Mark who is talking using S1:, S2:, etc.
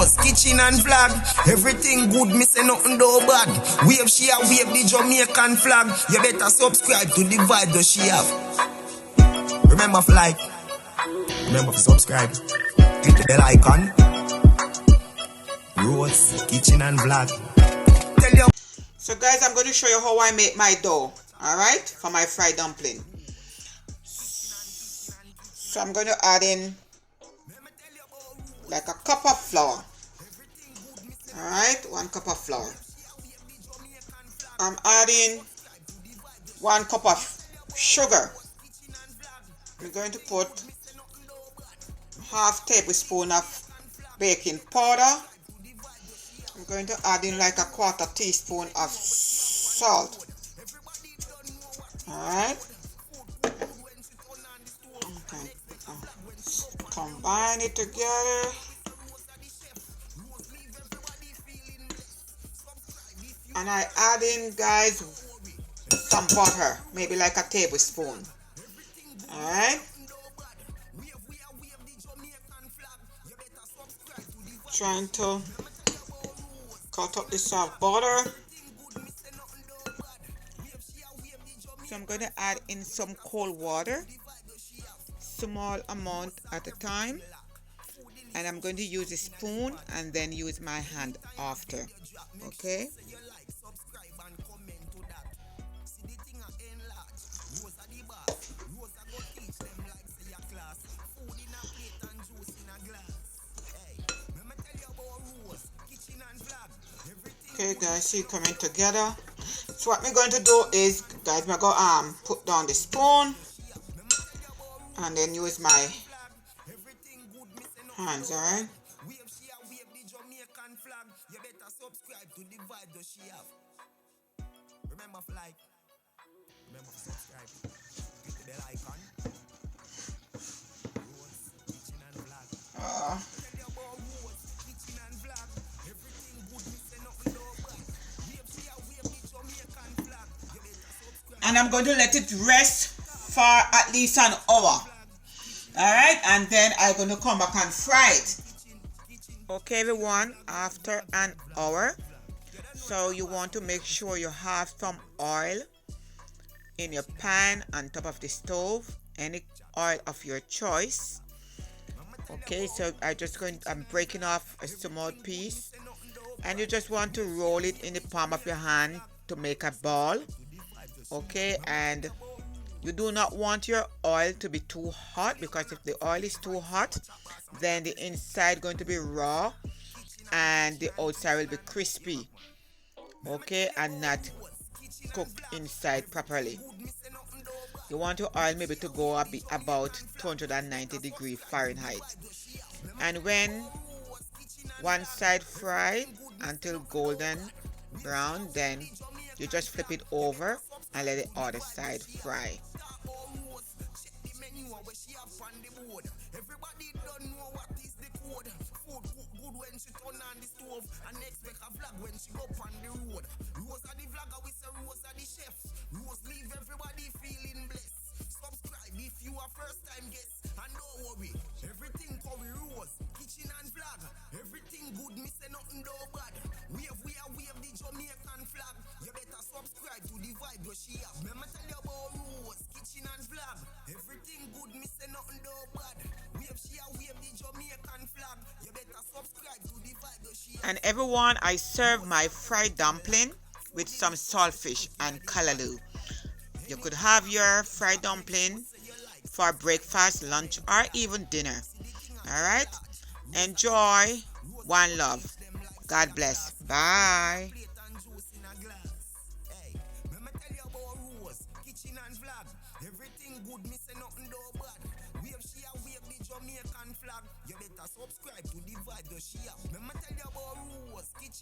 S1: Rose, kitchen and flag. Everything good, me say nothing do bad. Wave she a wave the Jamaican flag. You better subscribe to the vibe that she have. Remember to like, remember to subscribe, click the bell icon. Rose, kitchen and vlog. Tell you.
S2: So guys, I'm going to show you how I make my dough, alright, for my fried dumpling. So I'm going to add in like a cup of flour. Alright, 1 cup of flour. I'm adding 1 cup of sugar. I'm going to put ½ tablespoon of baking powder. I'm going to add in like a 1/4 teaspoon of salt. Alright. Okay. Combine it together. And I add in, guys, some butter, maybe like a tablespoon. Alright. Trying to cut up this butter. So I'm going to add in some cold water, small amount at a time, and I'm going to use a spoon and then use my hand after. Okay. Okay guys, see it coming together. So what we're going to do is, guys, we're going to put down the spoon and then use my hands, alright? And I'm going to let it rest for at least an hour. Alright, and then I'm going to come back and fry it. Okay everyone, after an hour, so you want to make sure you have some oil in your pan on top of the stove, any oil of your choice. Okay, so I'm breaking off a small piece, and you just want to roll it in the palm of your hand to make a ball. Okay, and you do not want your oil to be too hot, because if the oil is too hot, then the inside going to be raw and the outside will be crispy. Okay, and not cooked inside properly. You want your oil maybe to go up about 290 degrees Fahrenheit. And when one side fried until golden brown, then you just flip it over and let the other side fry.
S1: Everything good, me say nothing do bad. Wave the Jamaican flag. You better subscribe to the vibe where she have. Remember tell you about Rose, kitchen and flag. Everything good, me say nothing do bad. Wave the Jamaican flag. You better subscribe to the vibe where she have.
S2: And everyone, I serve my fried dumpling with some saltfish and callaloo. You could have your fried dumpling for breakfast, lunch, or even dinner. Alright? Enjoy. One love. God bless. Bye.
S1: Everything good, me say nothing do bad. Wave the Jamaican flag. You better subscribe to the vibe that she have. Remember tell you about Rose, kitchen.